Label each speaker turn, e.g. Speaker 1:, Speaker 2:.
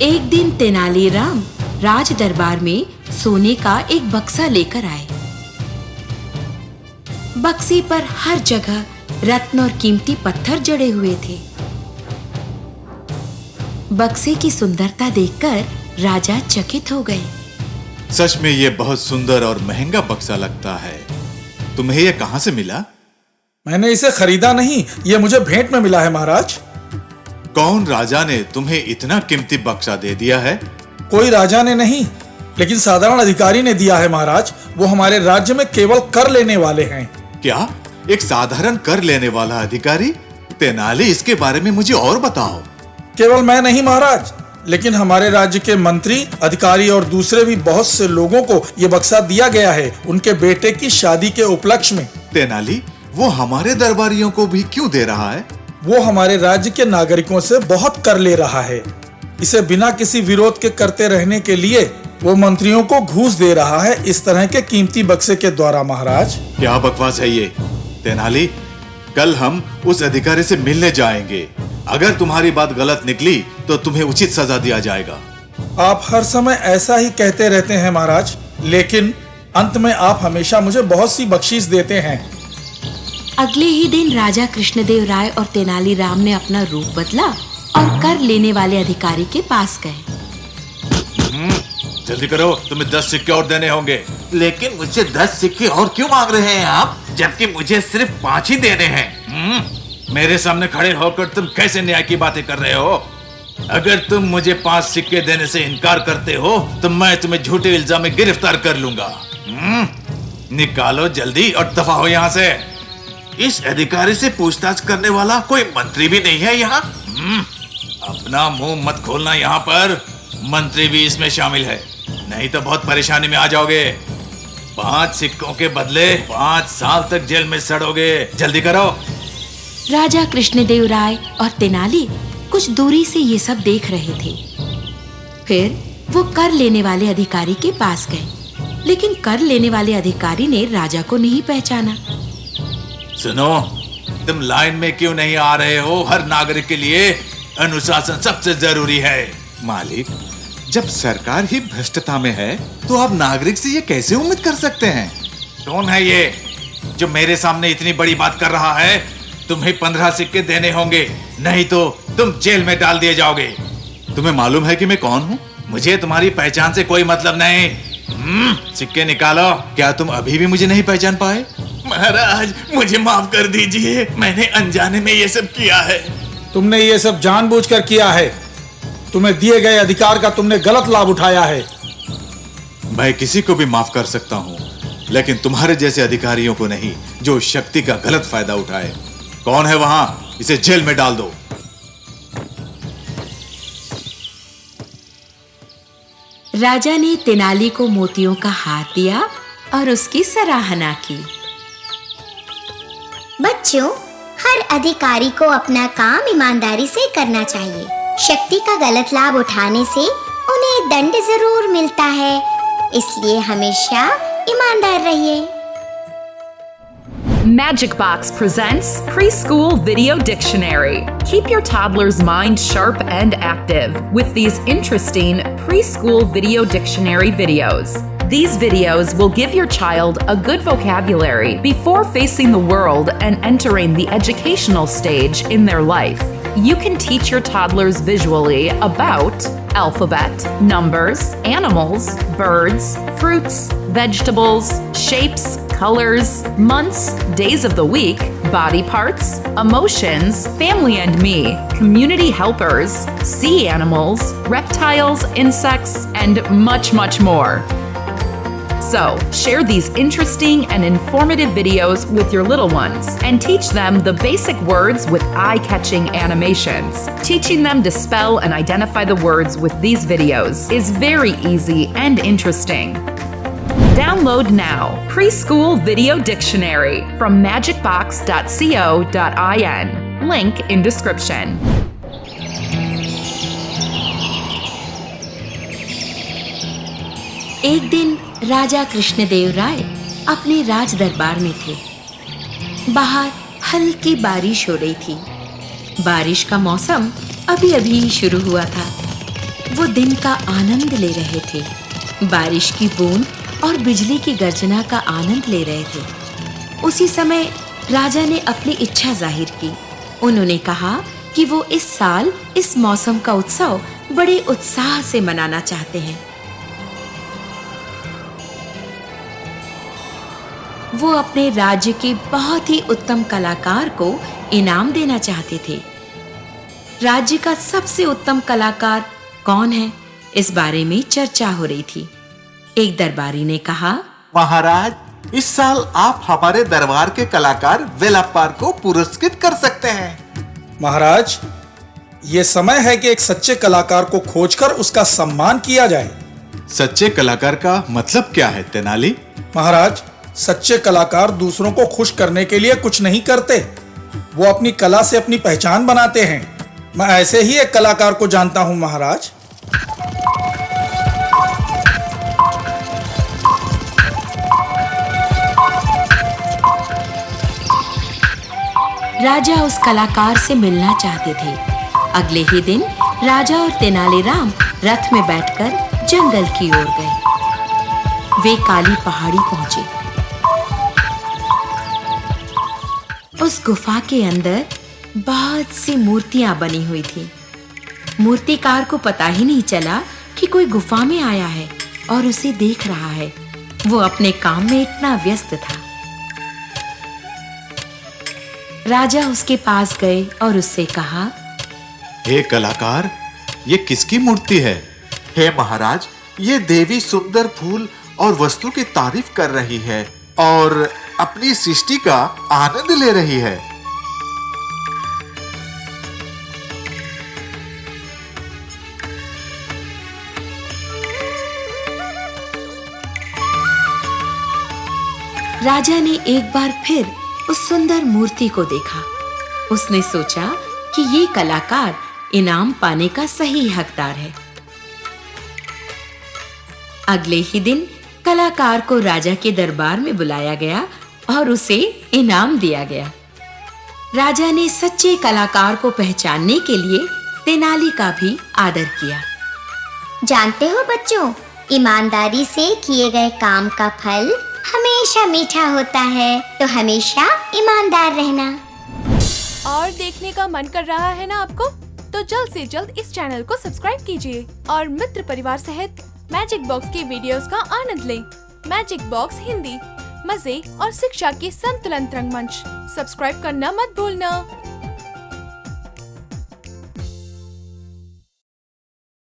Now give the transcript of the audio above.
Speaker 1: एक दिन तेनालीराम राज दरबार में सोने का एक बक्सा लेकर आए। बक्से पर हर जगह रत्न और कीमती पत्थर जड़े हुए थे। बक्से की सुंदरता देखकर राजा चकित हो गए।
Speaker 2: सच में ये बहुत सुंदर और महंगा बक्सा लगता है। तुम्हें ये कहां से मिला?
Speaker 3: मैंने इसे खरीदा नहीं, ये मुझे भेंट में मिला है महाराज।
Speaker 2: कौन राजा ने तुम्हें इतना कीमती बक्सा दे दिया है?
Speaker 3: कोई राजा ने नहीं, लेकिन साधारण अधिकारी ने दिया है महाराज। वो हमारे राज्य में केवल कर लेने वाले हैं।
Speaker 2: क्या? एक साधारण कर लेने वाला अधिकारी? तेनाली, इसके बारे में मुझे और बताओ।
Speaker 3: केवल मैं नहीं महाराज, लेकिन हमारे राज्य के मंत्री, अधिकारी और दूसरे भी बहुत से लोगों को ये बक्सा दिया गया है उनके बेटे की शादी के उपलक्ष्य में।
Speaker 2: तेनाली, वो हमारे दरबारियों को भी क्यों दे रहा है?
Speaker 3: वो हमारे राज्य के नागरिकों से बहुत कर ले रहा है। इसे बिना किसी विरोध के करते रहने के लिए वो मंत्रियों को घूस दे रहा है, इस तरह के कीमती बक्से के द्वारा महाराज।
Speaker 2: क्या बकवास है ये? तेनाली, कल हम उस अधिकारी से मिलने जाएंगे। अगर तुम्हारी बात गलत निकली तो तुम्हें उचित सजा दिया जाएगा।
Speaker 3: आप हर समय ऐसा ही कहते रहते हैं महाराज, लेकिन अंत में आप हमेशा मुझे बहुत सी बख्शीश देते हैं।
Speaker 1: अगले ही दिन राजा कृष्णदेव राय और तेनालीराम ने अपना रूप बदला और कर लेने वाले अधिकारी के पास गए।
Speaker 2: जल्दी करो, तुम्हें 10 सिक्के और देने होंगे।
Speaker 4: लेकिन मुझसे 10 सिक्के और क्यों मांग रहे हैं आप, जबकि मुझे सिर्फ 5 ही देने हैं।
Speaker 2: मेरे सामने खड़े होकर तुम कैसे न्याय की बातें कर रहे हो? अगर तुम मुझे 5 सिक्के देने से इनकार करते हो तो मैं तुम्हें झूठे इल्जाम में गिरफ्तार कर लूंगा। निकालो जल्दी और दफा हो यहाँ से।
Speaker 4: इस अधिकारी से पूछताछ करने वाला कोई मंत्री भी नहीं है यहाँ।
Speaker 2: अपना मुंह मत खोलना यहाँ पर। मंत्री भी इसमें शामिल है, नहीं तो बहुत परेशानी में आ जाओगे। 5 सिक्कों के बदले 5 साल तक जेल में सड़ोगे। जल्दी करो।
Speaker 1: राजा कृष्णदेव राय और तेनाली कुछ दूरी से ये सब देख रहे थे। फिर वो कर लेने वाले अधिकारी के पास गए, लेकिन कर लेने वाले अधिकारी ने राजा को नहीं पहचाना।
Speaker 2: सुनो, तुम लाइन में क्यों नहीं आ रहे हो? हर नागरिक के लिए अनुशासन सबसे जरूरी है। मालिक, जब सरकार ही भ्रष्टता में है तो आप नागरिक से ये कैसे उम्मीद कर सकते हैं? कौन है ये जो मेरे सामने इतनी बड़ी बात कर रहा है? तुम्हें 15 सिक्के देने होंगे, नहीं तो तुम जेल में डाल दिए जाओगे। तुम्हें मालूम है कि मैं कौन हूँ? मुझे तुम्हारी पहचान से कोई मतलब नहीं। सिक्के निकालो। क्या तुम अभी भी मुझे नहीं पहचान पाए?
Speaker 4: महाराज, मुझे माफ कर दीजिए, मैंने अनजाने में ये सब किया है।
Speaker 3: तुमने ये सब जानबूझकर किया है। तुम्हें दिए गए अधिकार का तुमने गलत लाभ उठाया है।
Speaker 2: मैं किसी को भी माफ कर सकता हूँ, लेकिन तुम्हारे जैसे अधिकारियों को नहीं, जो शक्ति का गलत फायदा उठाए। कौन है वहां? इसे जेल में डाल दो।
Speaker 1: राजा ने तेनाली को मोतियों का हार दिया और उसकी सराहना की।
Speaker 5: बच्चों, हर अधिकारी को अपना काम ईमानदारी से करना चाहिए। शक्ति का गलत लाभ उठाने से उन्हें दंड जरूर मिलता है, इसलिए हमेशा ईमानदार रहिए।
Speaker 6: Magic Box presents Preschool Video Dictionary. Keep your toddler's mind sharp and active with these interesting preschool video dictionary videos. These videos will give your child a good vocabulary before facing the world and entering the educational stage in their life. You can teach your toddlers visually about alphabet, numbers, animals, birds, fruits, vegetables, shapes, colors, months, days of the week, body parts, emotions, family and me, community helpers, sea animals, reptiles, insects, and much, much more. So, share these interesting and informative videos with your little ones and teach them the basic words with eye-catching animations. Teaching them to spell and identify the words with these videos is very easy and interesting. Download now Preschool Video Dictionary from magicbox.co.in. Link in description.
Speaker 1: एक दिन राजा कृष्णदेव राय अपने राज दरबार में थे। बाहर हल्की बारिश हो रही थी। बारिश का मौसम अभी अभी शुरू हुआ था। वो दिन का आनंद ले रहे थे, बारिश की बूंद और बिजली की गर्जना का आनंद ले रहे थे। उसी समय राजा ने अपनी इच्छा जाहिर की। उन्होंने कहा कि वो इस साल इस मौसम का उत्सव बड़े उत्साह से मनाना चाहते हैं। वो अपने राज्य के बहुत ही उत्तम कलाकार को इनाम देना चाहते थे। राज्य का सबसे उत्तम कलाकार कौन है, इस बारे में चर्चा हो रही थी। एक दरबारी ने कहा,
Speaker 4: महाराज, इस साल आप हमारे दरबार के कलाकार वेलप्पार को पुरस्कृत कर सकते हैं।
Speaker 3: महाराज, ये समय है कि एक सच्चे कलाकार को खोजकर उसका सम्मान किया जाए।
Speaker 2: सच्चे कलाकार का मतलब क्या है तेनाली?
Speaker 3: महाराज, सच्चे कलाकार दूसरों को खुश करने के लिए कुछ नहीं करते, वो अपनी कला से अपनी पहचान बनाते हैं। मैं ऐसे ही एक कलाकार को जानता हूं महाराज।
Speaker 1: राजा उस कलाकार से मिलना चाहते थे। अगले ही दिन राजा और तेनालीराम रथ में बैठकर जंगल की ओर गए। वे काली पहाड़ी पहुंचे। उस गुफा के अंदर बहुत सी मूर्तियां बनी हुई थी। मूर्तिकार को पता ही नहीं चला कि कोई गुफा में आया है और उसे देख रहा है। वो अपने काम में इतना व्यस्त था। राजा उसके पास गए और उससे कहा,
Speaker 2: हे कलाकार, ये किसकी मूर्ति है?
Speaker 4: हे महाराज, ये देवी सुंदर फूल और वस्तु की तारीफ कर रही है और अपनी सृष्टि का आनंद ले रही है।
Speaker 1: राजा ने एक बार फिर उस सुंदर मूर्ति को देखा। उसने सोचा कि ये कलाकार इनाम पाने का सही हकदार है। अगले ही दिन कलाकार को राजा के दरबार में बुलाया गया और उसे इनाम दिया गया। राजा ने सच्चे कलाकार को पहचानने के लिए तेनाली का भी आदर किया।
Speaker 5: जानते हो बच्चों, ईमानदारी से किए गए काम का फल हमेशा मीठा होता है, तो हमेशा ईमानदार रहना।
Speaker 7: और देखने का मन कर रहा है ना आपको? तो जल्द से जल्द इस चैनल को सब्सक्राइब कीजिए और मित्र परिवार सहित मैजिक बॉक्स के वीडियोस का आनंद लें। मैजिक बॉक्स हिंदी, मजे और शिक्षा के संतुलन रंगमंच। सब्सक्राइब करना मत भूलना।